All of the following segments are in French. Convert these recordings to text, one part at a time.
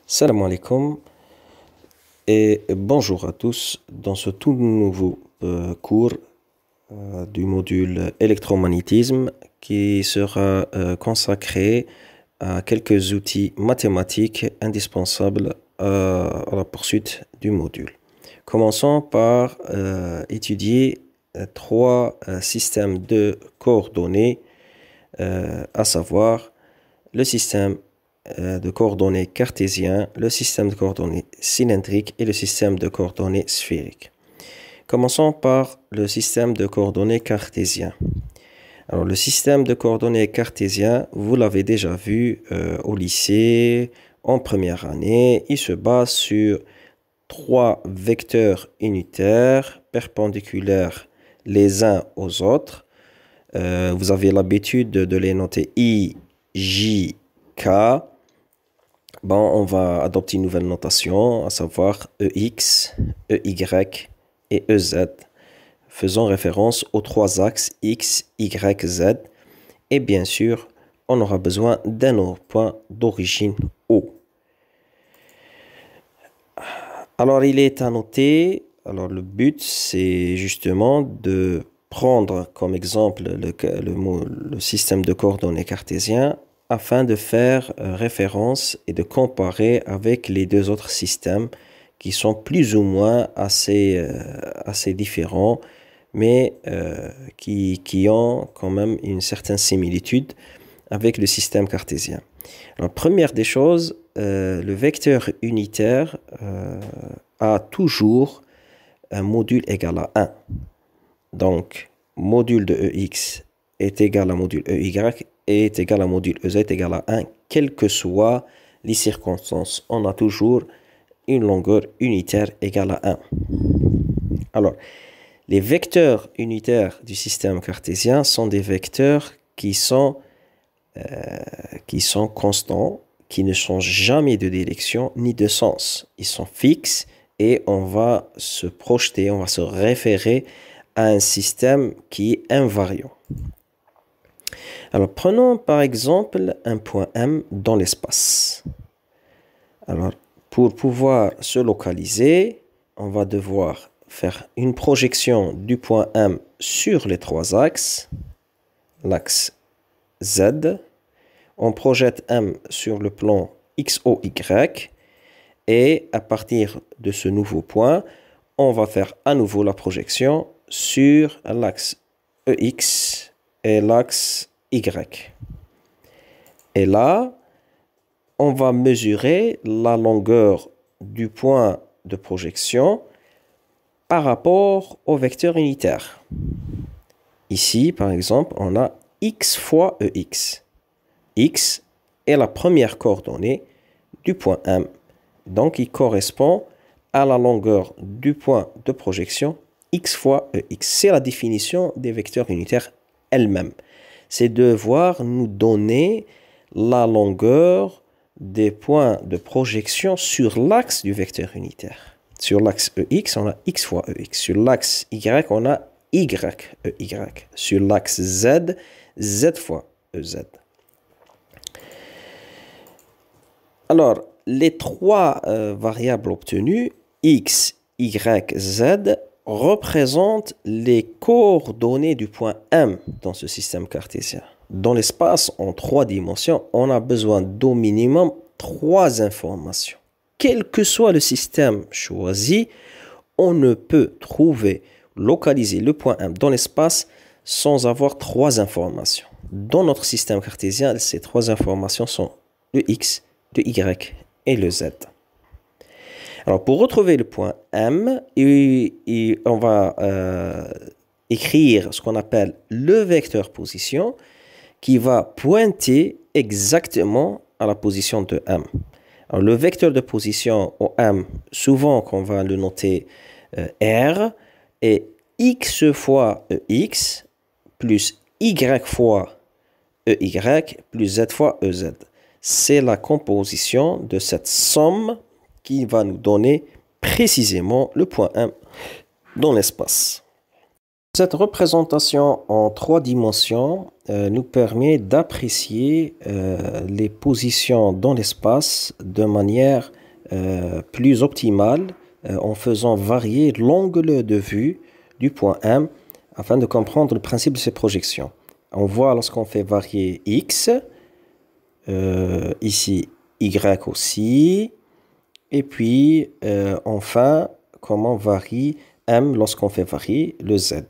Salam alaikum et bonjour à tous dans ce tout nouveau cours du module électromagnétisme qui sera consacré à quelques outils mathématiques indispensables à la poursuite du module. Commençons par étudier trois systèmes de coordonnées, à savoir le système de coordonnées cartésien, le système de coordonnées cylindrique et le système de coordonnées sphérique. Commençons par le système de coordonnées cartésien. Alors, le système de coordonnées cartésien, vous l'avez déjà vu au lycée, en première année. Il se base sur trois vecteurs unitaires perpendiculaires les uns aux autres. Vous avez l'habitude de les noter I, J, K. Bon, on va adopter une nouvelle notation, à savoir EX, EY et EZ, faisant référence aux trois axes X, Y, Z. Et bien sûr, on aura besoin d'un autre point d'origine O. Alors, il est à noter, le but, c'est justement de prendre comme exemple le système de coordonnées cartésien afin de faire référence et de comparer avec les deux autres systèmes qui sont plus ou moins assez différents, mais qui ont quand même une certaine similitude avec le système cartésien. Alors, première des choses, le vecteur unitaire a toujours un module égal à 1. Donc, module de EX est égal à module EY est égal à module EZ est égal à 1, quelles que soient les circonstances. On a toujours une longueur unitaire égale à 1. Alors, les vecteurs unitaires du système cartésien sont des vecteurs qui sont constants, qui ne changent jamais de direction ni de sens. Ils sont fixes et on va se projeter, on va se référer à un système qui est invariant. Alors, prenons par exemple un point M dans l'espace. Alors, pour pouvoir se localiser, on va devoir faire une projection du point M sur les trois axes, l'axe Z. On projette M sur le plan XOY et à partir de ce nouveau point, on va faire à nouveau la projection sur l'axe EX et l'axe Y. Et là, on va mesurer la longueur du point de projection par rapport au vecteur unitaire. Ici, par exemple, on a X fois EX. X est la première coordonnée du point M. Donc, il correspond à la longueur du point de projection X fois EX. C'est la définition des vecteurs unitaires elle-même. C'est devoir nous donner la longueur des points de projection sur l'axe du vecteur unitaire. Sur l'axe EX, on a X fois EX. Sur l'axe Y, on a Y, EY. Sur l'axe Z, Z fois EZ. Alors, les trois variables obtenues, X, Y, Z, représentent les coordonnées du point M dans ce système cartésien. Dans l'espace en trois dimensions, on a besoin d'au minimum trois informations. Quel que soit le système choisi, on ne peut localiser le point M dans l'espace sans avoir trois informations. Dans notre système cartésien, ces trois informations sont le X, le Y et le Z. Alors, pour retrouver le point M, on va écrire ce qu'on appelle le vecteur position qui va pointer exactement à la position de M. Alors, le vecteur de position au M, souvent qu'on va le noter R, est X fois EX plus Y fois EY plus Z fois EZ. C'est la composition de cette somme qui va nous donner précisément le point M dans l'espace. Cette représentation en 3 dimensions nous permet d'apprécier les positions dans l'espace de manière plus optimale en faisant varier l'angle de vue du point M afin de comprendre le principe de ces projections. On voit lorsqu'on fait varier X, ici Y aussi, et puis enfin comment varie M lorsqu'on fait varier le Z.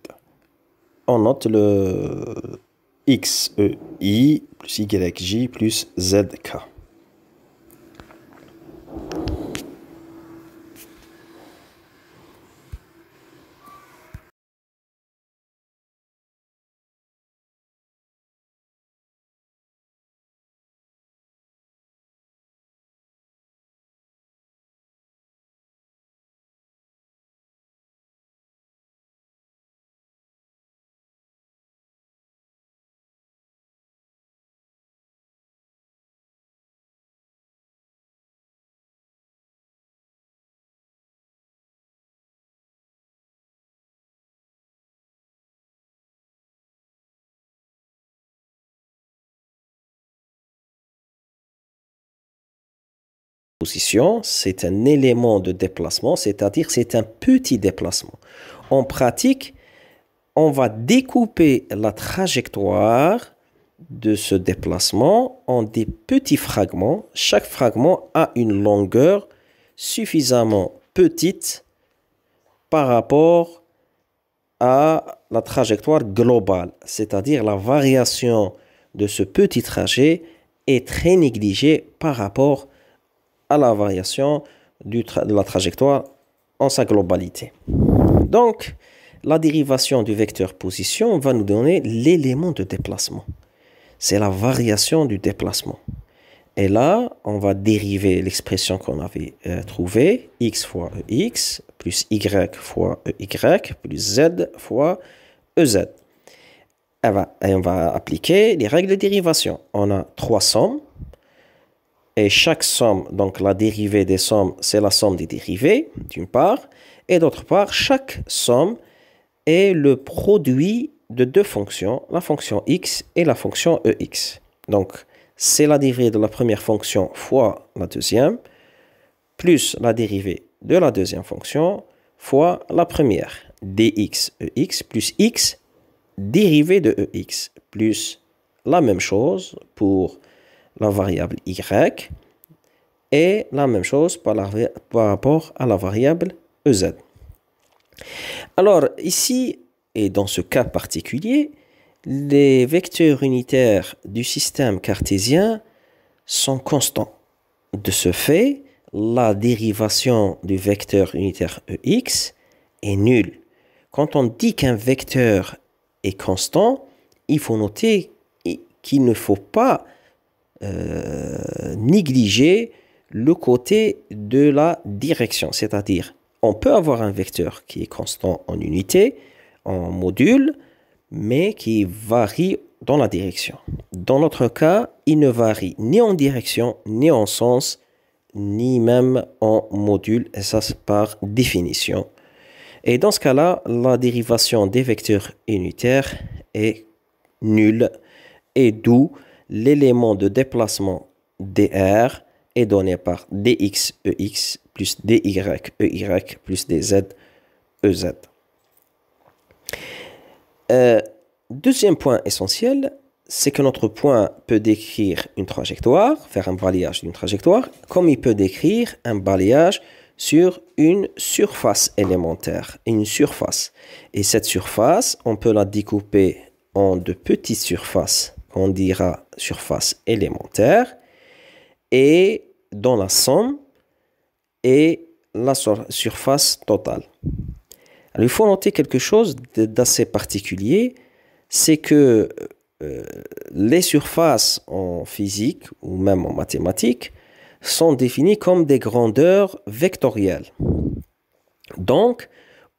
On note le XEI plus YJ plus ZK. Position, c'est un élément de déplacement, c'est-à-dire c'est un petit déplacement. En pratique, on va découper la trajectoire de ce déplacement en des petits fragments. Chaque fragment a une longueur suffisamment petite par rapport à la trajectoire globale, c'est-à-dire la variation de ce petit trajet est très négligée par rapport à la variation de la trajectoire en sa globalité. Donc, la dérivation du vecteur position va nous donner l'élément de déplacement. C'est la variation du déplacement. Et là, on va dériver l'expression qu'on avait trouvée, x fois ex, plus y fois ey, plus z fois ez. Et on va appliquer les règles de dérivation. On a 3 sommes. Et chaque somme, donc la dérivée des sommes, c'est la somme des dérivées, d'une part. Et d'autre part, chaque somme est le produit de 2 fonctions, la fonction x et la fonction ex. Donc, c'est la dérivée de la première fonction fois la deuxième, plus la dérivée de la deuxième fonction fois la première. Dx ex plus x dérivée de ex, plus la même chose pour la variable y, et la même chose par rapport à la variable ez. Alors ici, et dans ce cas particulier, les vecteurs unitaires du système cartésien sont constants. De ce fait, la dérivation du vecteur unitaire ex est nulle. Quand on dit qu'un vecteur est constant, il faut noter qu'il ne faut pas négliger le côté de la direction, c'est-à-dire on peut avoir un vecteur qui est constant en unité, en module, mais qui varie dans la direction. Dans notre cas, il ne varie ni en direction, ni en sens, ni même en module, et ça c'est par définition. Et dans ce cas-là, la dérivation des vecteurs unitaires est nulle, et d'où l'élément de déplacement dr est donné par dx ex plus dy ey plus dz ez. Deuxième point essentiel, c'est que notre point peut décrire une trajectoire, faire un balayage d'une trajectoire, comme il peut décrire un balayage sur une surface élémentaire, une surface. Et cette surface, on peut la découper en de petites surfaces, on dira surface élémentaire, et dans la somme et la surface totale. Alors, il faut noter quelque chose d'assez particulier, c'est que les surfaces en physique ou même en mathématiques sont définies comme des grandeurs vectorielles. Donc,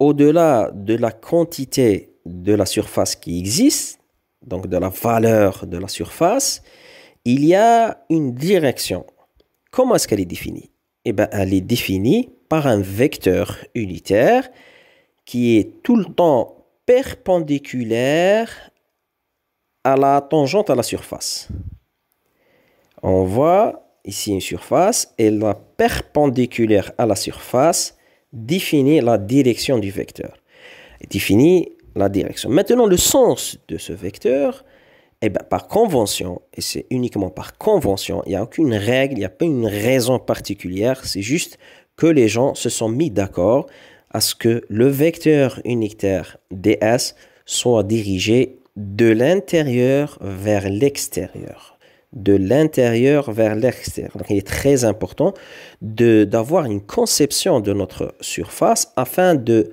au-delà de la quantité de la surface qui existe, donc de la valeur de la surface, il y a une direction. Comment est-ce qu'elle est définie? Eh bien, elle est définie par un vecteur unitaire qui est tout le temps perpendiculaire à la tangente à la surface. On voit ici une surface et la perpendiculaire à la surface définit la direction du vecteur. Définit la direction. Maintenant, le sens de ce vecteur, eh bien, par convention, et c'est uniquement par convention, il n'y a aucune règle, il n'y a pas une raison particulière, c'est juste que les gens se sont mis d'accord à ce que le vecteur unitaire ds soit dirigé de l'intérieur vers l'extérieur. De l'intérieur vers l'extérieur. Donc, il est très important d'avoir une conception de notre surface afin de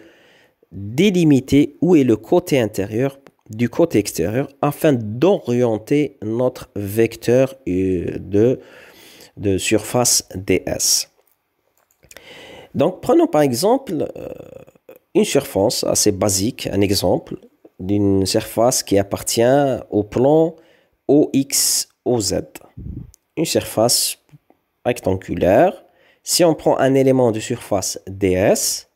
délimiter où est le côté intérieur du côté extérieur afin d'orienter notre vecteur de surface ds. Donc, prenons par exemple une surface assez basique, un exemple d'une surface qui appartient au plan OXOZ. Une surface rectangulaire. Si on prend un élément de surface ds,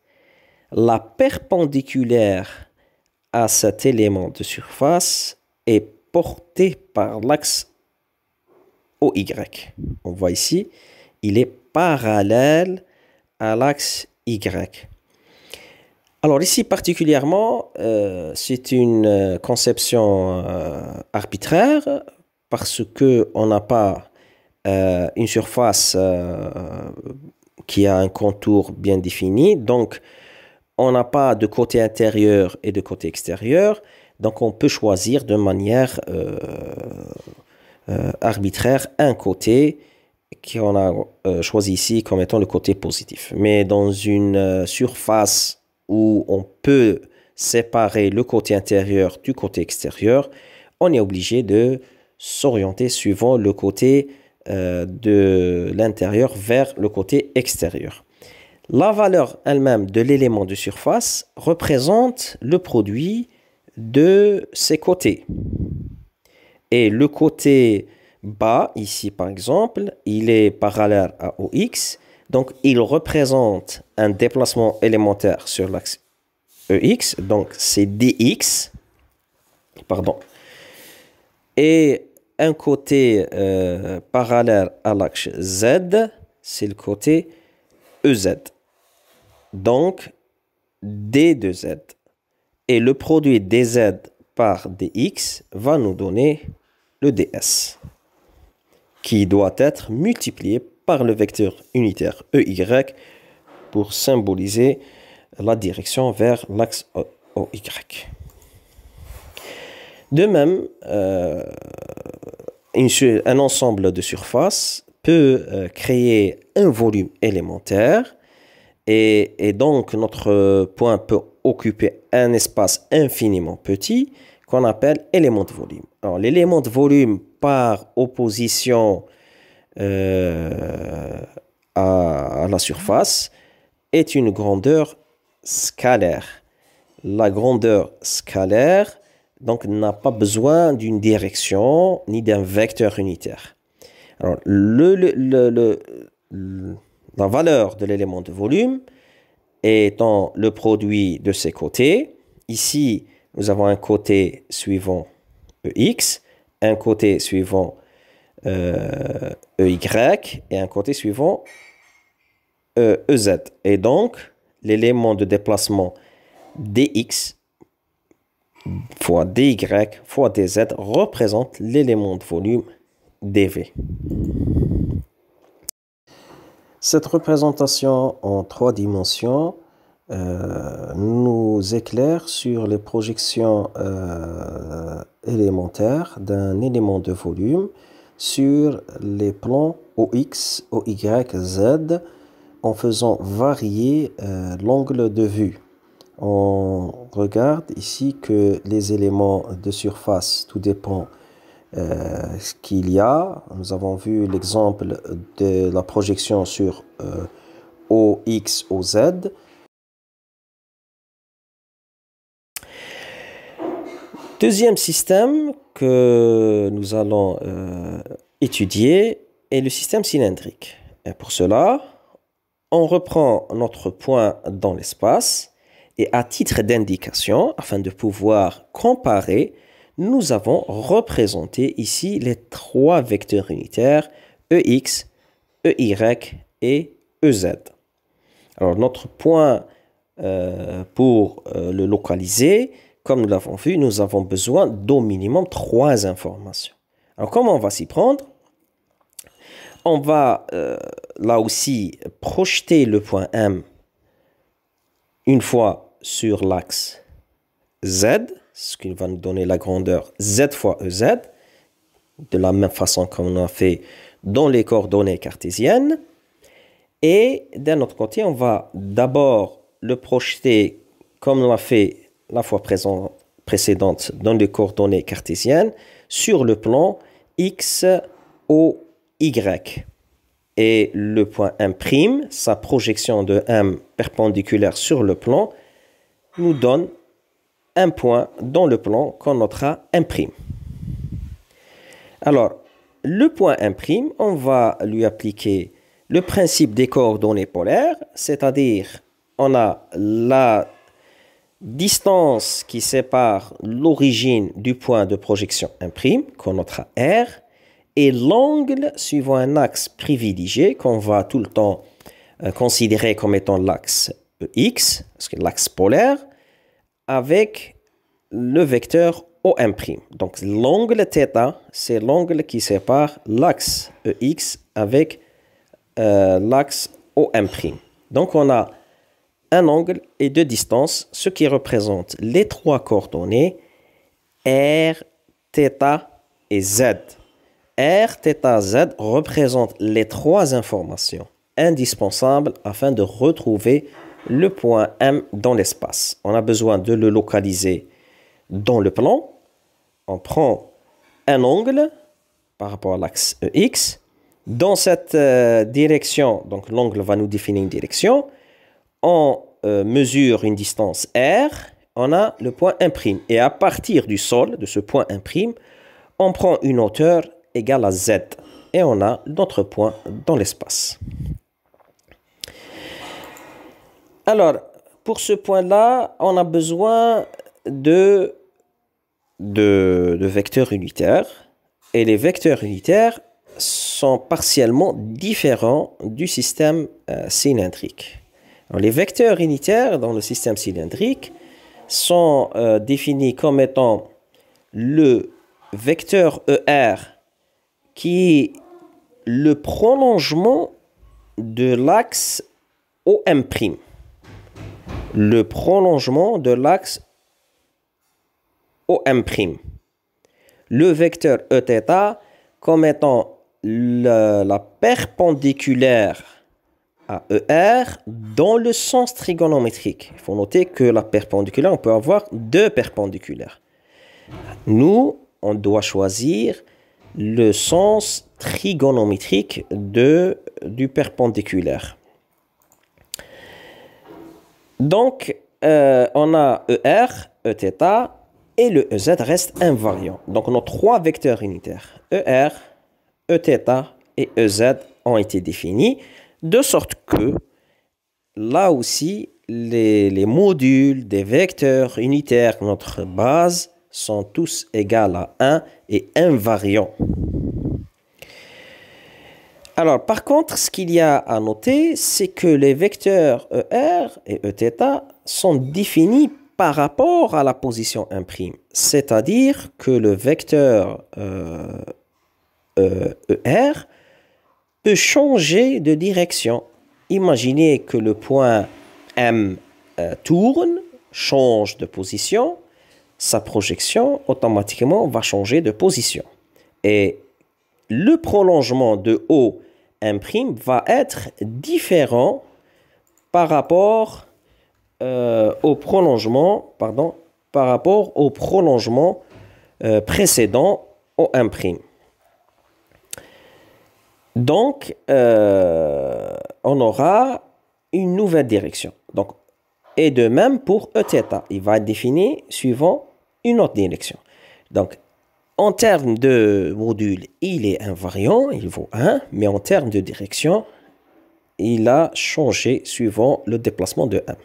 la perpendiculaire à cet élément de surface est portée par l'axe OY. On voit ici, il est parallèle à l'axe Y. Alors ici particulièrement, c'est une conception arbitraire parce qu'on n'a pas une surface qui a un contour bien défini. Donc, on n'a pas de côté intérieur et de côté extérieur. Donc, on peut choisir de manière arbitraire un côté qu'on a choisi ici comme étant le côté positif. Mais dans une surface où on peut séparer le côté intérieur du côté extérieur, on est obligé de s'orienter suivant le côté de l'intérieur vers le côté extérieur. La valeur elle-même de l'élément de surface représente le produit de ses côtés. Et le côté bas, ici par exemple, il est parallèle à OX. Donc, il représente un déplacement élémentaire sur l'axe EX. Donc, c'est DX. Pardon. Et un côté parallèle à l'axe Z, c'est le côté EZ. Donc, D de Z. Et le produit DZ par DX va nous donner le DS, qui doit être multiplié par le vecteur unitaire EY pour symboliser la direction vers l'axe OY. De même, un ensemble de surfaces peut créer un volume élémentaire et donc notre point peut occuper un espace infiniment petit qu'on appelle élément de volume. Alors, l'élément de volume par opposition à la surface est une grandeur scalaire. La grandeur scalaire donc n'a pas besoin d'une direction ni d'un vecteur unitaire. Alors, la valeur de l'élément de volume étant le produit de ses côtés. Ici, nous avons un côté suivant EX, un côté suivant EY et un côté suivant EZ. Et donc, l'élément de déplacement DX fois DY fois DZ représente l'élément de volume DV. Cette représentation en 3 dimensions nous éclaire sur les projections élémentaires d'un élément de volume sur les plans OX, OY, Z en faisant varier l'angle de vue. On regarde ici que les éléments de surface, tout dépend ce qu'il y a. Nous avons vu l'exemple de la projection sur OX, OZ. Deuxième système que nous allons étudier est le système cylindrique. Et pour cela, on reprend notre point dans l'espace Et à titre d'indication, afin de pouvoir comparer, nous avons représenté ici les trois vecteurs unitaires EX, EY et EZ. Alors notre point pour le localiser, comme nous l'avons vu, nous avons besoin d'au minimum 3 informations. Alors comment on va s'y prendre? On va là aussi projeter le point M une fois sur l'axe Z, ce qui va nous donner la grandeur Z fois EZ, de la même façon qu'on a fait dans les coordonnées cartésiennes. Et d'un autre côté, on va d'abord le projeter comme on l'a fait la fois précédente dans les coordonnées cartésiennes sur le plan X, O, Y. Et le point M', sa projection de M perpendiculaire sur le plan, nous donne un point dans le plan qu'on notera M'. Alors, le point M', on va lui appliquer le principe des coordonnées polaires, c'est-à-dire on a la distance qui sépare l'origine du point de projection M', qu'on notera R, et l'angle suivant un axe privilégié qu'on va tout le temps considérer comme étant l'axe X, parce que l'axe polaire, avec le vecteur OM'. Donc l'angle θ, c'est l'angle qui sépare l'axe EX avec l'axe OM'. Donc on a un angle et deux distances, ce qui représente les trois coordonnées R, θ et Z. R, θ, Z représentent les trois informations indispensables afin de retrouver le point M dans l'espace. On a besoin de le localiser dans le plan. On prend un angle par rapport à l'axe EX. Dans cette direction, donc l'angle va nous définir une direction. On mesure une distance R. On a le point M'. Et à partir du sol, de ce point M', on prend une hauteur égale à Z. Et on a notre point dans l'espace. Alors, pour ce point-là, on a besoin de vecteurs unitaires. Et les vecteurs unitaires sont partiellement différents du système cylindrique. Alors, les vecteurs unitaires dans le système cylindrique sont définis comme étant le vecteur ER qui est le prolongement de l'axe OM'. Le prolongement de l'axe OM'. Le vecteur Eθ comme étant la perpendiculaire à ER dans le sens trigonométrique. Il faut noter que la perpendiculaire, on peut avoir deux perpendiculaires. Nous, on doit choisir le sens trigonométrique du perpendiculaire. Donc, on a ER, Eθ et le EZ reste invariant. Donc, nos trois vecteurs unitaires, ER, Eθ et EZ, ont été définis de sorte que, là aussi, les modules des vecteurs unitaires, notre base, sont tous égaux à 1 et invariants. Alors, par contre, ce qu'il y a à noter, c'est que les vecteurs ER et Eθ sont définis par rapport à la position M'. C'est-à-dire que le vecteur ER peut changer de direction. Imaginez que le point M tourne, change de position, sa projection automatiquement va changer de position. Et le prolongement de OM' va être différent par rapport au prolongement, précédent OM'. Donc, on aura une nouvelle direction. Donc, et de même pour Eθ, il va être défini suivant une autre direction. Donc, en termes de module, il est invariant, il vaut 1, mais en termes de direction, il a changé suivant le déplacement de M.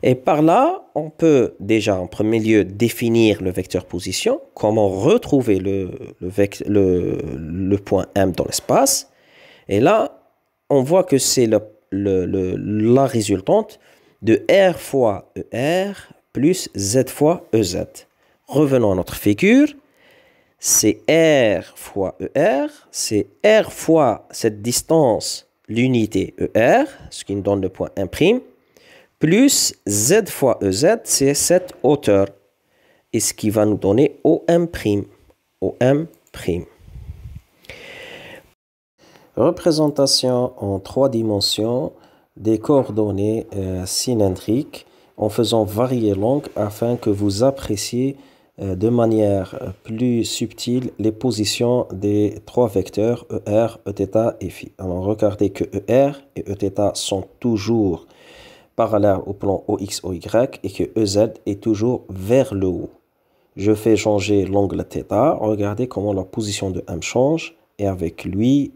Et par là, on peut déjà en premier lieu définir le vecteur position, comment retrouver le point M dans l'espace. Et là, on voit que c'est la résultante de R fois ER plus Z fois EZ. Revenons à notre figure. C'est R fois ER, c'est R fois cette distance, l'unité ER, ce qui nous donne le point 1', plus Z fois EZ, c'est cette hauteur, et ce qui va nous donner OM'. OM'. Représentation en 3 dimensions des coordonnées cylindriques en faisant varier l'angle afin que vous appréciez de manière plus subtile les positions des 3 vecteurs ER, Eθ et Φ. Alors regardez que ER et Eθ sont toujours parallèles au plan OX, OY et que EZ est toujours vers le haut. Je fais changer l'angle θ, regardez comment la position de M change et avec lui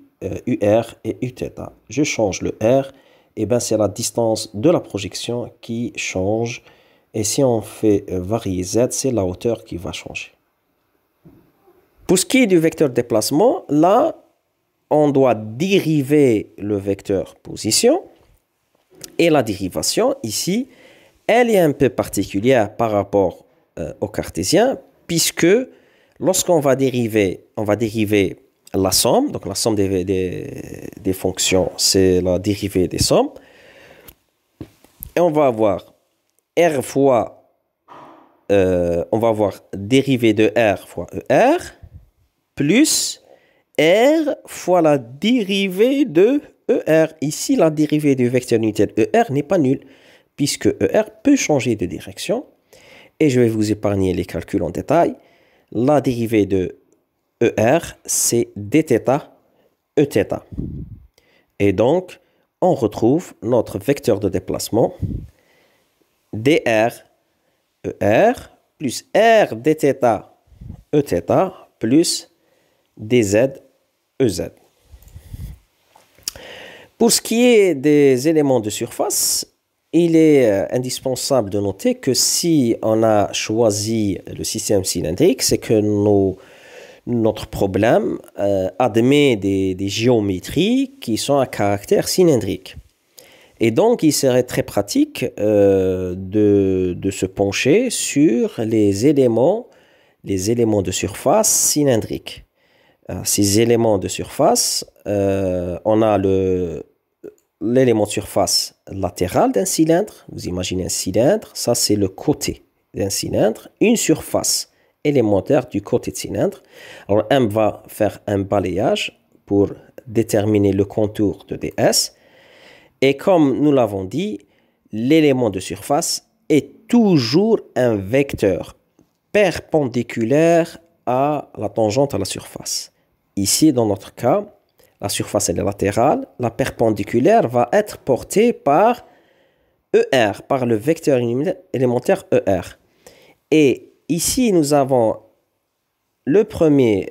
UR et Uθ. Je change le R, et bien c'est la distance de la projection qui change. Et si on fait varier Z, c'est la hauteur qui va changer. Pour ce qui est du vecteur déplacement, là, on doit dériver le vecteur position. Et la dérivation, ici, elle est un peu particulière par rapport au cartésien, puisque lorsqu'on va dériver, la somme, donc la somme des fonctions, c'est la dérivée des sommes. Et on va avoir R fois, on va avoir dérivée de R fois ER, plus R fois la dérivée de ER. Ici, la dérivée du vecteur unitaire ER n'est pas nulle, puisque ER peut changer de direction. Et je vais vous épargner les calculs en détail. La dérivée de ER, c'est dθ, Eθ. Et donc, on retrouve notre vecteur de déplacement dr ER plus R dθ Eθ plus dz Ez. Pour ce qui est des éléments de surface, il est indispensable de noter que si on a choisi le système cylindrique, c'est que notre problème admet des géométries qui sont à caractère cylindrique. Et donc, il serait très pratique de se pencher sur les éléments de surface cylindriques. Ces éléments de surface, on a l'élément de surface latéral d'un cylindre. Vous imaginez un cylindre, ça c'est le côté d'un cylindre, une surface élémentaire du côté de cylindre. Alors, M va faire un balayage pour déterminer le contour de ds. Et comme nous l'avons dit, l'élément de surface est toujours un vecteur perpendiculaire à la tangente à la surface. Ici, dans notre cas, la surface elle est latérale, la perpendiculaire va être portée par ER, par le vecteur élémentaire ER. Et ici, nous avons le premier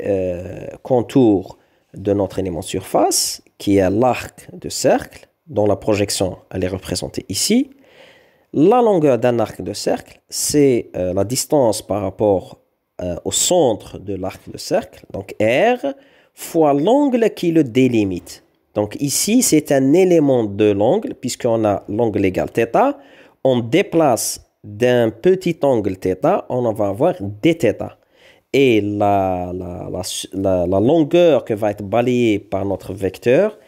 contour de notre élément de surface, qui est l'arc de cercle, dont la projection elle est représentée ici. La longueur d'un arc de cercle, c'est la distance par rapport au centre de l'arc de cercle, donc R, fois l'angle qui le délimite. Donc ici, c'est un élément de l'angle, puisqu'on a l'angle égal θ. On déplace d'un petit angle θ, on va avoir dθ. Et la longueur que va être balayée par notre vecteur,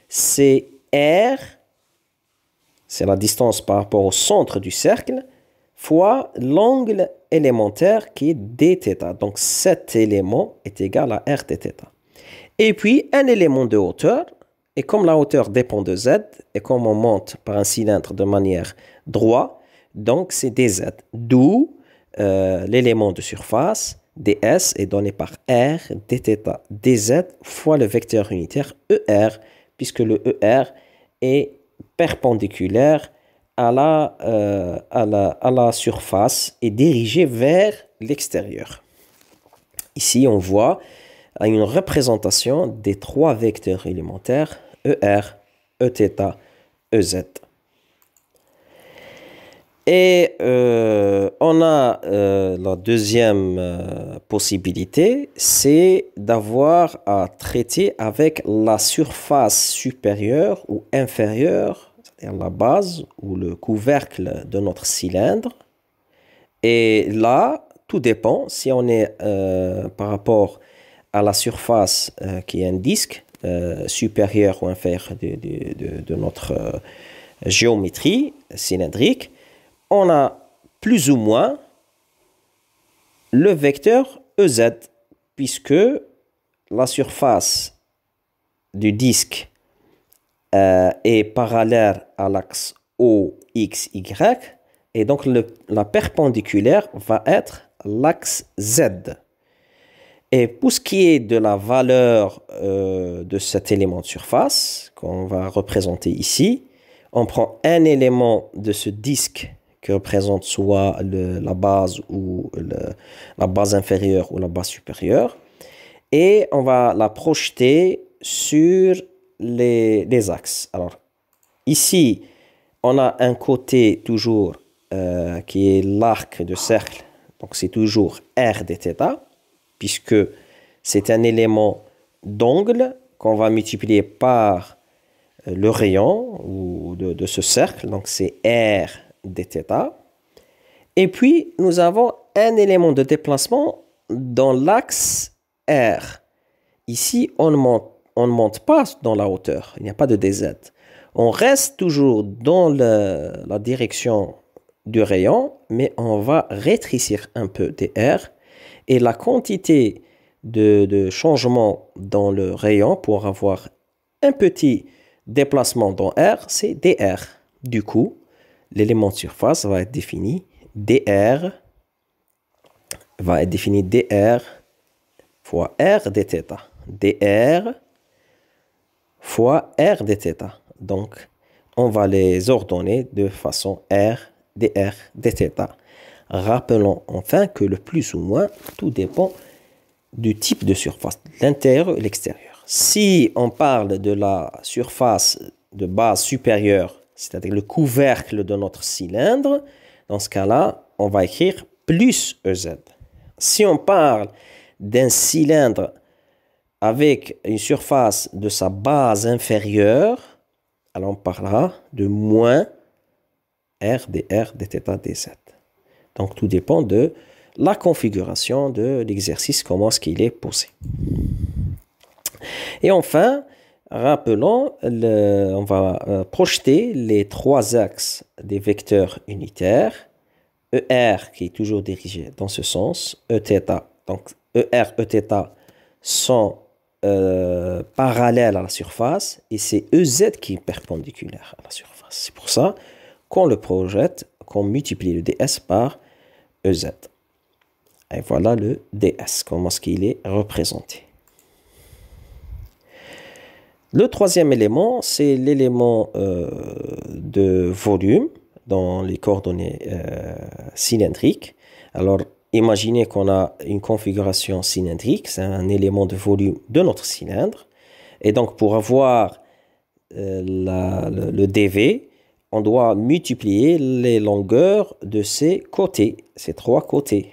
c'est R, c'est la distance par rapport au centre du cercle, fois l'angle élémentaire qui est dθ. Donc cet élément est égal à R dθ. Et puis un élément de hauteur, et comme la hauteur dépend de Z, et comme on monte par un cylindre de manière droite, donc c'est dz. D'où l'élément de surface, ds, est donné par R dθ dz fois le vecteur unitaire ER, puisque le ER est perpendiculaire à la surface et dirigé vers l'extérieur. Ici, on voit une représentation des 3 vecteurs élémentaires ER, Eθ, Ez. Et on a la deuxième possibilité, c'est d'avoir à traiter avec la surface supérieure ou inférieure, c'est-à-dire la base ou le couvercle de notre cylindre. Et là, tout dépend si on est par rapport à la surface qui est un disque supérieur ou inférieur de notre géométrie cylindrique. On a plus ou moins le vecteur EZ, puisque la surface du disque est parallèle à l'axe OXY, et donc la perpendiculaire va être l'axe Z. Et pour ce qui est de la valeur de cet élément de surface, qu'on va représenter ici, on prend un élément de ce disque qui représente soit la base ou la base inférieure ou la base supérieure. Et on va la projeter sur les axes. Alors, ici, on a un côté toujours qui est l'arc de cercle. Donc, c'est toujours R dθ, puisque c'est un élément d'angle qu'on va multiplier par le rayon ou de ce cercle. Donc, c'est R dθ. Et puis, nous avons un élément de déplacement dans l'axe R. Ici, on ne monte pas dans la hauteur. Il n'y a pas de dz. On reste toujours dans la direction du rayon, mais on va rétrécir un peu dr. Et la quantité de changement dans le rayon pour avoir un petit déplacement dans R, c'est dr. Du coup, l'élément de surface va être défini dr fois r dθ. dr fois r dθ. Donc, on va les ordonner de façon r dr dθ. Rappelons enfin que le plus ou moins, tout dépend du type de surface, l'intérieur et l'extérieur. Si on parle de la surface de base supérieure, c'est-à-dire le couvercle de notre cylindre, dans ce cas-là, on va écrire plus EZ. Si on parle d'un cylindre avec une surface de sa base inférieure, alors on parlera de moins R dr dθ dz. Donc tout dépend de la configuration de l'exercice, comment est-ce qu'il est posé. Et enfin, rappelons, on va projeter les trois axes des vecteurs unitaires. ER qui est toujours dirigé dans ce sens, Eθ. Donc ER, Eθ sont parallèles à la surface et c'est EZ qui est perpendiculaire à la surface. C'est pour ça qu'on le projette, qu'on multiplie le ds par EZ. Et voilà le ds, comment est-ce qu'il est représenté. Le troisième élément, c'est l'élément de volume dans les coordonnées cylindriques. Alors, imaginez qu'on a une configuration cylindrique, c'est un élément de volume de notre cylindre. Et donc, pour avoir le dV, on doit multiplier les longueurs de ces côtés, ces trois côtés.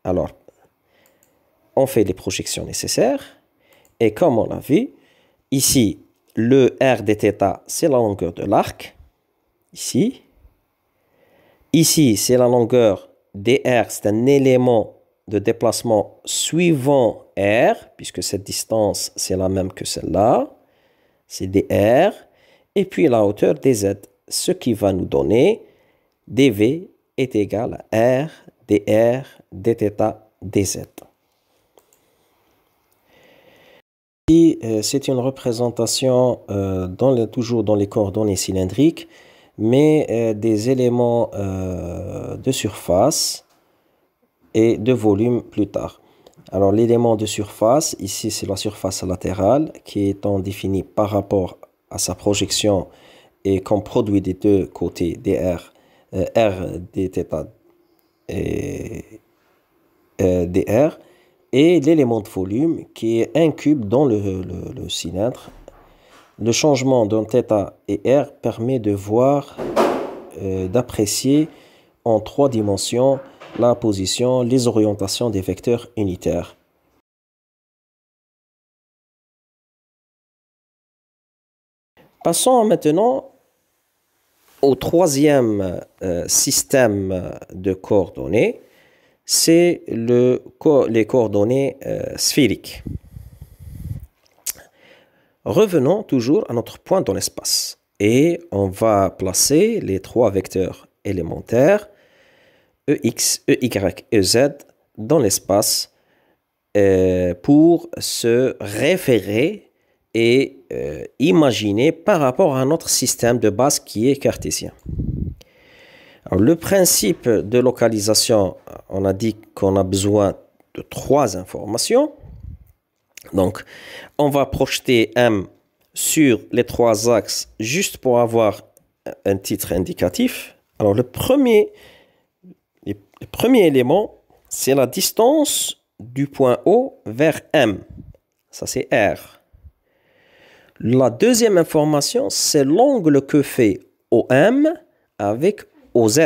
Alors, on fait les projections nécessaires. Et comme on l'a vu, ici, le R dθ, c'est la longueur de l'arc. Ici. Ici, c'est la longueur dr, c'est un élément de déplacement suivant R, puisque cette distance, c'est la même que celle-là. C'est dr. Et puis la hauteur dz, ce qui va nous donner dv est égal à R dr dθ dz. C'est une représentation toujours dans les coordonnées cylindriques, mais des éléments de surface et de volume plus tard. Alors l'élément de surface, ici c'est la surface latérale qui étant définie par rapport à sa projection et comme produit des deux côtés dr, r dθ et dr, et l'élément de volume qui est un cube dans le cylindre. Le changement dans θ et r permet de voir, d'apprécier en 3 dimensions la position, les orientations des vecteurs unitaires. Passons maintenant au troisième système de coordonnées, c'est les coordonnées sphériques. Revenons toujours à notre point dans l'espace et on va placer les 3 vecteurs élémentaires EX, EY, EZ dans l'espace pour se référer et imaginer par rapport à notre système de base qui est cartésien. Alors, le principe de localisation, on a dit qu'on a besoin de 3 informations. Donc, on va projeter M sur les 3 axes juste pour avoir un titre indicatif. Alors, le premier élément, c'est la distance du point O vers M. Ça, c'est R. La deuxième information, c'est l'angle que fait OM avec OZ.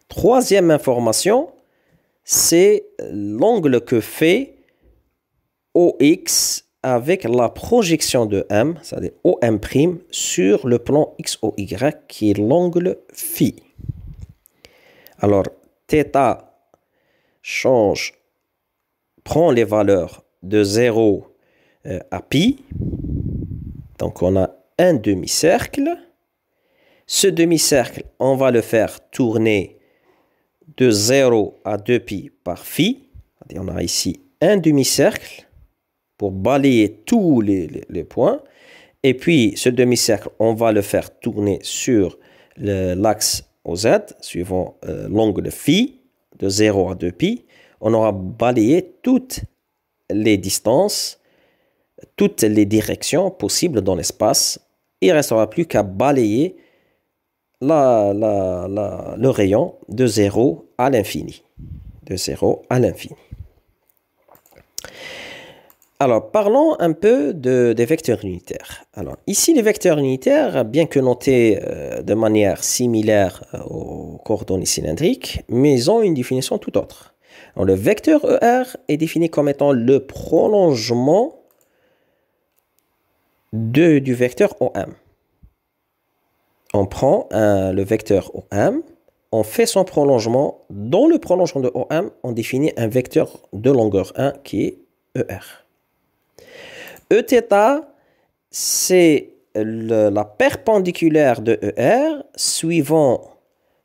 Troisième information, c'est l'angle que fait OX avec la projection de M, c'est-à-dire OM' sur le plan XOY qui est l'angle phi. Alors, θ prend les valeurs de 0 à pi. Donc, on a un demi-cercle. Ce demi-cercle, on va le faire tourner de 0 à 2pi par phi. On a ici un demi-cercle pour balayer tous les points. Et puis, ce demi-cercle, on va le faire tourner sur l'axe OZ, suivant l'angle phi, de 0 à 2pi. On aura balayé toutes les distances, toutes les directions possibles dans l'espace. Il ne restera plus qu'à balayer le rayon de 0 à l'infini. De 0 à l'infini. Alors, parlons un peu des vecteurs unitaires. Alors, ici, les vecteurs unitaires, bien que notés de manière similaire aux coordonnées cylindriques, mais ils ont une définition tout autre. Alors, le vecteur ER est défini comme étant le prolongement du vecteur OM. On prend le vecteur OM, on fait son prolongement. Dans le prolongement de OM, on définit un vecteur de longueur 1 qui est ER. Eθ, c'est la perpendiculaire de ER suivant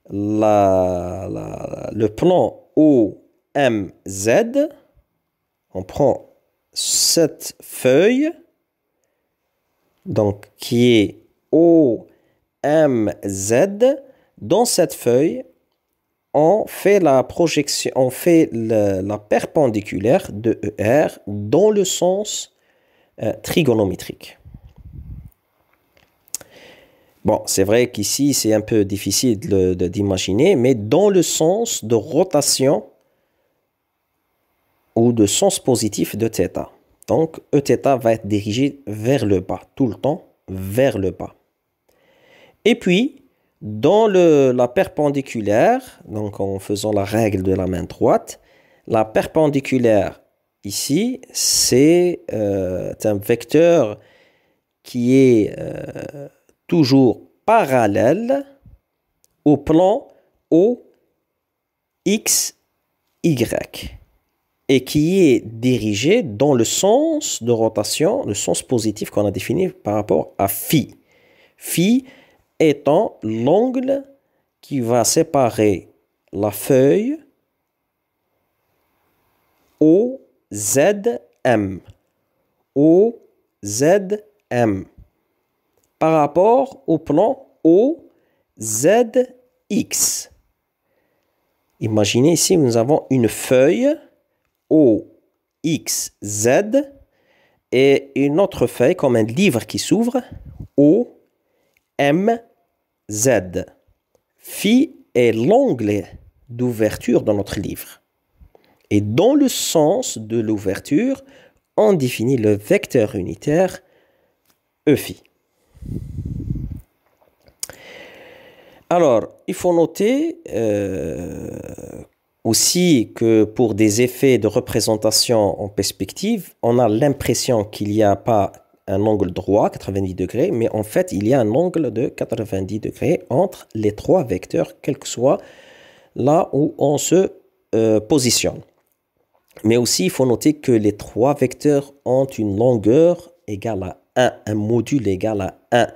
le plan OMZ. On prend cette feuille, donc qui est OMZ. Dans cette feuille, on fait la projection, on fait la perpendiculaire de ER dans le sens trigonométrique. Bon, c'est vrai qu'ici, c'est un peu difficile d'imaginer, mais dans le sens de rotation ou de sens positif de θ. Donc, Eθ va être dirigé vers le bas, tout le temps vers le bas. Et puis, dans la perpendiculaire, donc en faisant la règle de la main droite, la perpendiculaire ici, c'est un vecteur qui est toujours parallèle au plan OXY et qui est dirigé dans le sens de rotation, le sens positif qu'on a défini par rapport à phi. Phi étant l'angle qui va séparer la feuille OZM. OZM. Par rapport au plan OZX. Imaginez ici, nous avons une feuille OXZ et une autre feuille comme un livre qui s'ouvre OMZ. Phi est l'angle d'ouverture de notre livre. Et dans le sens de l'ouverture, on définit le vecteur unitaire Eφ. Alors, il faut noter aussi que pour des effets de représentation en perspective, on a l'impression qu'il n'y a pas un angle droit, 90 degrés, mais en fait, il y a un angle de 90 degrés entre les trois vecteurs, quel que soit là où on se positionne. Mais aussi, il faut noter que les trois vecteurs ont une longueur égale à 1, un module égal à 1,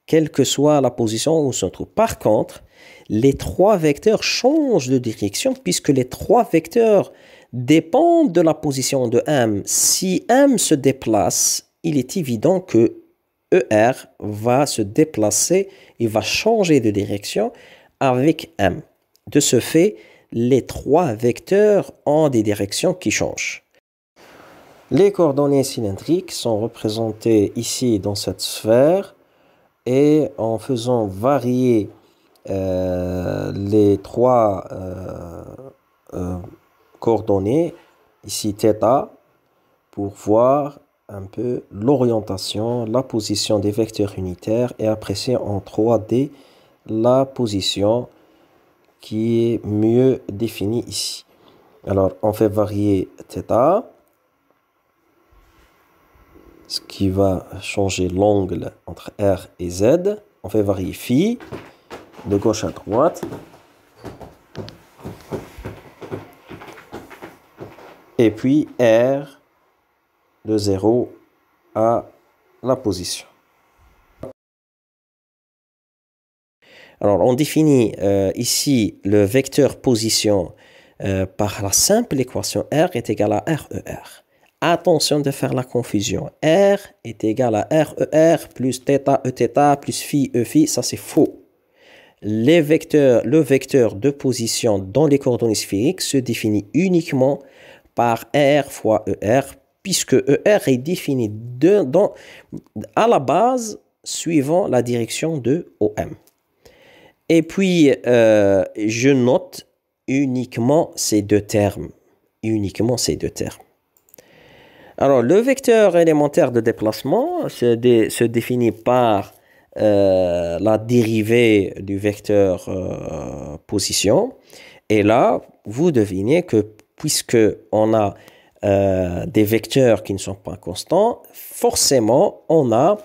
quelle que soit la position où on se trouve. Par contre, les trois vecteurs changent de direction puisque les trois vecteurs dépendent de la position de M. Si M se déplace, il est évident que ER va se déplacer, il va changer de direction avec M. De ce fait, les trois vecteurs ont des directions qui changent. Les coordonnées cylindriques sont représentées ici dans cette sphère et en faisant varier les trois coordonnées, ici θ, pour voir un peu l'orientation, la position des vecteurs unitaires et apprécier en 3D la position qui est mieux définie ici. Alors, on fait varier θ, ce qui va changer l'angle entre R et Z. On fait varier phi, de gauche à droite. Et puis R, de 0 à la position. Alors, on définit ici le vecteur position par la simple équation R est égal à RER. Attention de faire la confusion. R est égal à RER plus θ Eθ plus phi Eφ, ça c'est faux. Le vecteur de position dans les coordonnées sphériques se définit uniquement par R fois ER, puisque ER est défini à la base suivant la direction de OM. Et puis, je note uniquement ces deux termes. Uniquement ces deux termes. Alors, le vecteur élémentaire de déplacement se définit par la dérivée du vecteur position. Et là, vous devinez que puisque on a des vecteurs qui ne sont pas constants, forcément, on a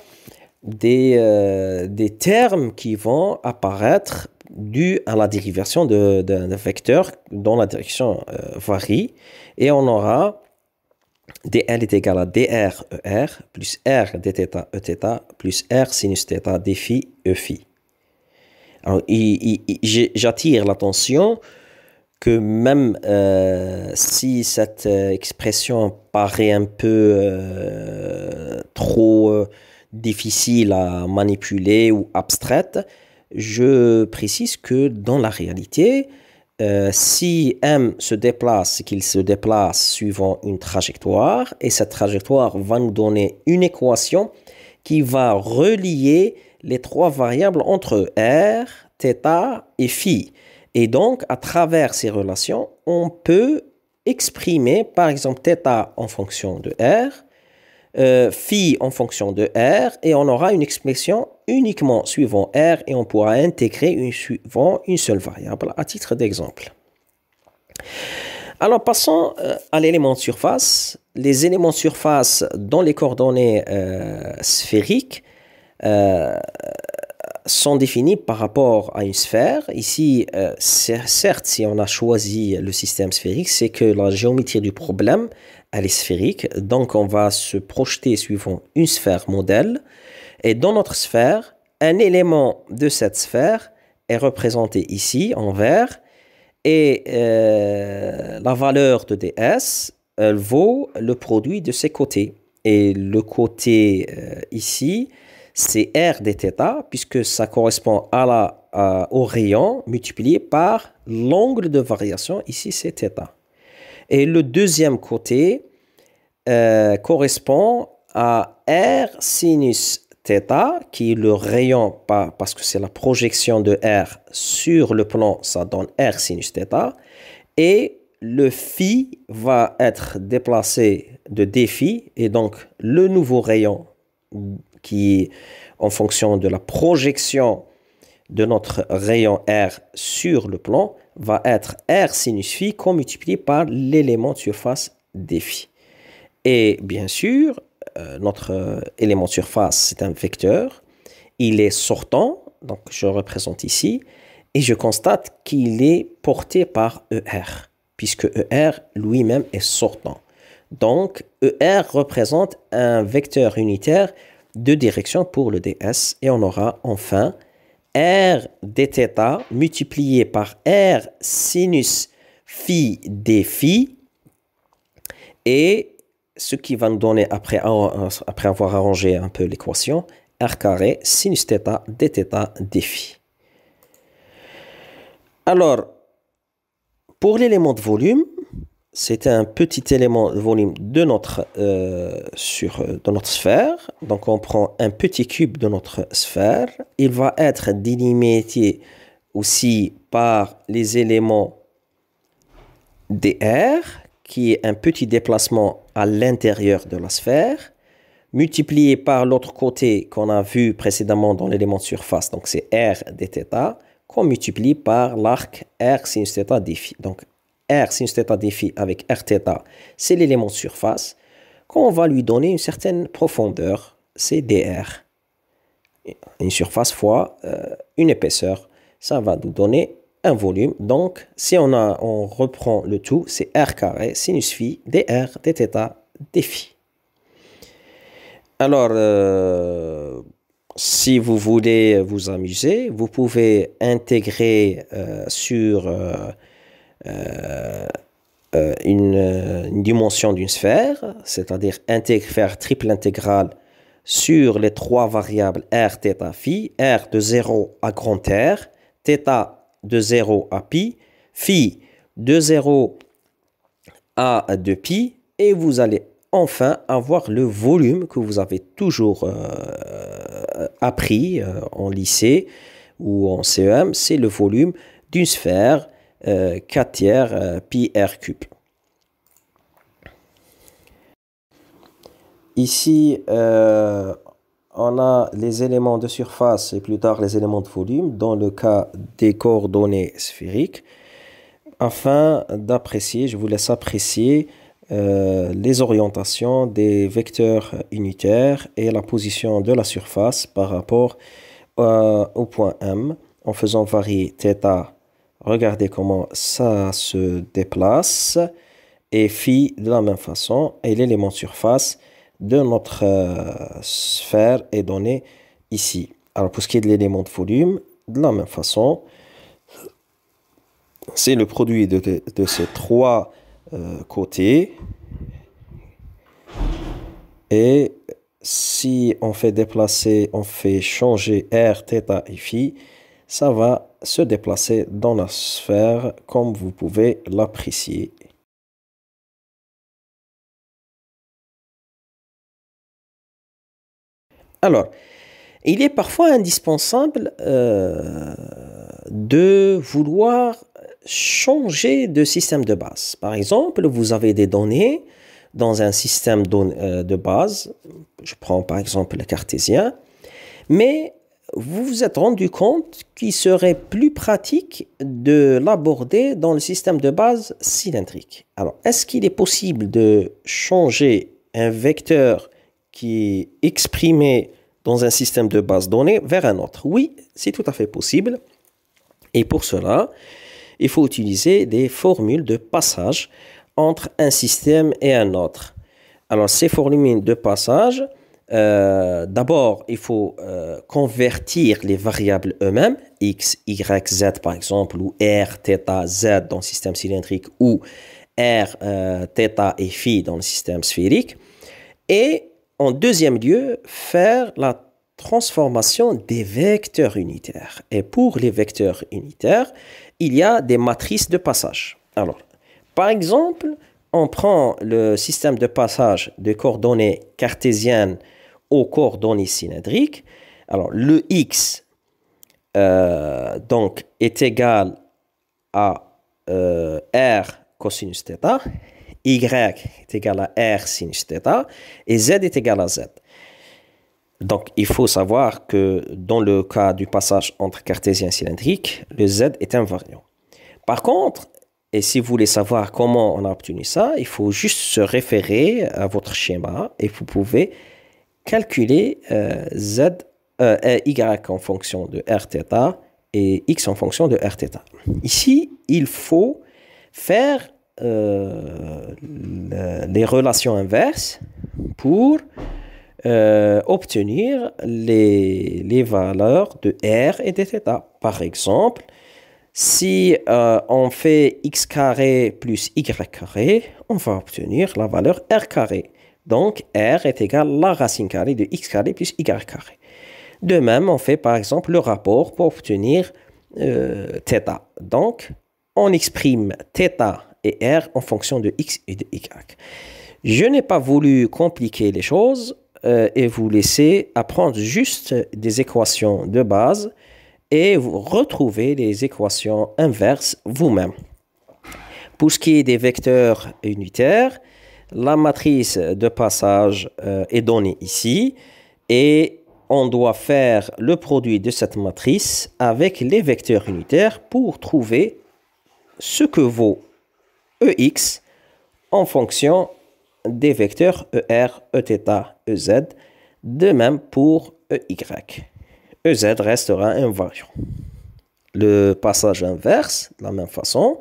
des termes qui vont apparaître dus à la dérivation d'un vecteur dont la direction varie. Et on aura dl est égal à dr ER plus r dθ Eθ plus r sinus θ dφ Eφ. Alors, j'attire l'attention que même si cette expression paraît un peu trop difficile à manipuler ou abstraite, je précise que dans la réalité, si M se déplace, qu'il se déplace suivant une trajectoire, et cette trajectoire va nous donner une équation qui va relier les trois variables entre R, θ et phi. Et donc, à travers ces relations, on peut exprimer, par exemple, θ en fonction de R, phi en fonction de R, et on aura une expression uniquement suivant R, et on pourra intégrer suivant une seule variable, à titre d'exemple. Alors, passons à l'élément de surface. Les éléments de surface dans les coordonnées sphériques sont définis par rapport à une sphère. Ici, certes, si on a choisi le système sphérique, c'est que la géométrie du problème, elle est sphérique. Donc, on va se projeter suivant une sphère modèle. Et dans notre sphère, un élément de cette sphère est représenté ici en vert. Et la valeur de ds, elle vaut le produit de ses côtés. Et le côté ici, c'est r dθ, puisque ça correspond au rayon multiplié par l'angle de variation. Ici, c'est θ. Et le deuxième côté correspond à r sinus θ, qui est le rayon, parce que c'est la projection de r sur le plan, ça donne r sinus θ. Et le phi va être déplacé de dφ, et donc le nouveau rayon qui, en fonction de la projection de notre rayon R sur le plan va être R sinus phi qu'on multiplie par l'élément de surface des phi. Et bien sûr, notre élément de surface, c'est un vecteur. Il est sortant, donc je le représente ici, et je constate qu'il est porté par ER, puisque ER lui-même est sortant. Donc, ER représente un vecteur unitaire de direction pour le ds, et on aura enfin R dθ multiplié par R sinus phi d phi, et ce qui va nous donner, après avoir arrangé un peu l'équation, R carré sinus θ dθ d phi. Alors, pour l'élément de volume, c'est un petit élément de volume de notre sphère. Donc, on prend un petit cube de notre sphère. Il va être délimité aussi par les éléments dr, qui est un petit déplacement à l'intérieur de la sphère, multiplié par l'autre côté qu'on a vu précédemment dans l'élément de surface. Donc, c'est R dθ, qu'on multiplie par l'arc R sinus θ d phi. Donc, R sinus θ d phi avec R θ, c'est l'élément de surface, qu'on va lui donner une certaine profondeur, c'est dr. Une surface fois une épaisseur, ça va nous donner un volume. Donc, si on reprend le tout, c'est R carré sinus phi dr dθ d phi. Alors, si vous voulez vous amuser, vous pouvez intégrer sur une dimension d'une sphère, c'est-à-dire faire triple intégrale sur les trois variables R, θ, phi, R de 0 à grand R, θ de 0 à pi, phi de 0 à 2pi, et vous allez enfin avoir le volume que vous avez toujours appris en lycée ou en CEM, c'est le volume d'une sphère 4 tiers pi r cube. Ici, on a les éléments de surface et plus tard les éléments de volume dans le cas des coordonnées sphériques. Afin d'apprécier, je vous laisse apprécier les orientations des vecteurs unitaires et la position de la surface par rapport au point M en faisant varier θ. Regardez comment ça se déplace, et phi de la même façon, et l'élément de surface de notre sphère est donné ici. Alors pour ce qui est de l'élément de volume, de la même façon, c'est le produit de ces trois côtés. Et si on fait déplacer, on fait changer R, θ et phi, ça va se déplacer dans la sphère comme vous pouvez l'apprécier. Alors, il est parfois indispensable de vouloir changer de système de base. Par exemple, vous avez des données dans un système de base, je prends par exemple le cartésien, mais vous vous êtes rendu compte qu'il serait plus pratique de l'aborder dans le système de base cylindrique. Alors, est-ce qu'il est possible de changer un vecteur qui est exprimé dans un système de base donné vers un autre? Oui, c'est tout à fait possible. Et pour cela, il faut utiliser des formules de passage entre un système et un autre. Alors, ces formules de passage, d'abord, il faut convertir les variables eux-mêmes, x, y, z par exemple, ou r, θ, z dans le système cylindrique, ou r, θ et phi dans le système sphérique. Et en deuxième lieu, faire la transformation des vecteurs unitaires. Et pour les vecteurs unitaires, il y a des matrices de passage. Alors, par exemple, on prend le système de passage de coordonnées cartésiennes aux coordonnées cylindriques. Alors, le x donc, est égal à r cosinus θ, y est égal à r sinus θ, et z est égal à z. Donc, il faut savoir que dans le cas du passage entre cartésien cylindrique, le z est invariant. Par contre, et si vous voulez savoir comment on a obtenu ça, il faut juste se référer à votre schéma et vous pouvez calculer y en fonction de rθ et x en fonction de rθ. Ici, il faut faire les relations inverses pour obtenir les valeurs de r et de θ. Par exemple, si on fait x carré plus y carré, on va obtenir la valeur r carré. Donc, r est égal à la racine carrée de x carré plus y carré. De même, on fait par exemple le rapport pour obtenir θ. Donc, on exprime θ et r en fonction de x et de y. Je n'ai pas voulu compliquer les choses et vous laisser apprendre juste des équations de base et vous retrouvez les équations inverses vous-même. Pour ce qui est des vecteurs unitaires, la matrice de passage est donnée ici et on doit faire le produit de cette matrice avec les vecteurs unitaires pour trouver ce que vaut EX en fonction des vecteurs ER, Eθ, EZ. De même pour EY. EZ restera invariant. Le passage inverse, de la même façon,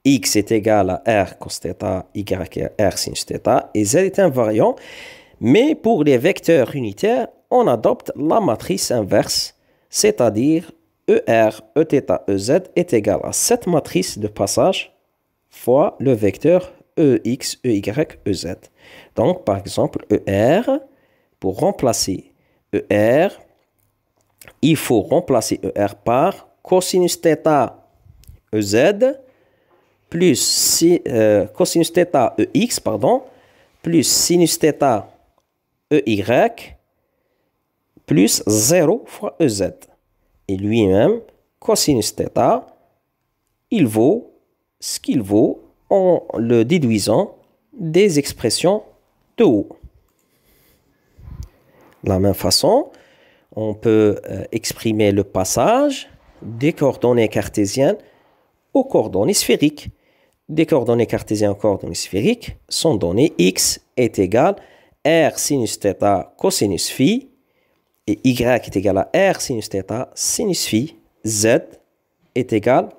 x est égal à r cos θ, y à r sin θ, et z est invariant. Mais pour les vecteurs unitaires, on adopte la matrice inverse, c'est-à-dire ER, Eθ, EZ est égal à cette matrice de passage fois le vecteur EX, EY, EZ. Donc, par exemple, ER, pour remplacer ER, il faut remplacer ER par cosinus θ EZ plus cosinus θ EX, pardon, plus sinus θ EY plus 0 fois EZ. Et lui-même, cosinus θ, il vaut ce qu'il vaut en le déduisant des expressions de haut. De la même façon, on peut exprimer le passage des coordonnées cartésiennes aux coordonnées sphériques. Des coordonnées cartésiennes aux coordonnées sphériques sont données x est égal à r sinus θ cosinus phi et y est égal à r sinus θ sinus phi. Z est égal,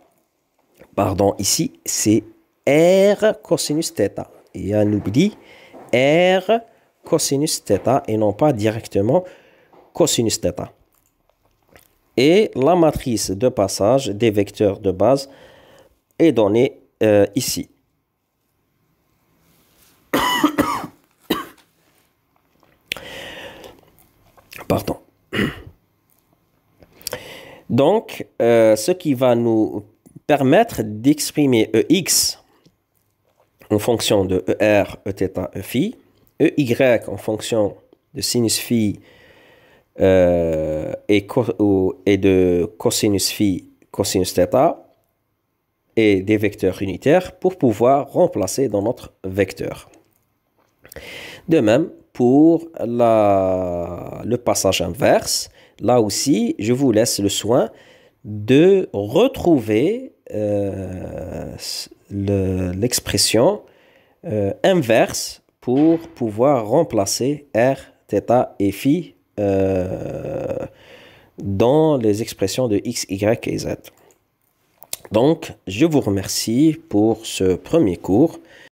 pardon, ici c'est r cosinus θ. Il y a un oubli, r cosinus θ et non pas directement cosinus θ. Et la matrice de passage des vecteurs de base est donnée ici. Pardon. Donc, ce qui va nous permettre d'exprimer EX en fonction de ER, Eθ, Eφ, EY en fonction de sinus phi et de cosinus phi, cosinus θ, et des vecteurs unitaires pour pouvoir remplacer dans notre vecteur. De même, pour le passage inverse, là aussi, je vous laisse le soin de retrouver l'expression inverse pour pouvoir remplacer R, θ et phi dans les expressions de x, y et z. Donc, je vous remercie pour ce premier cours.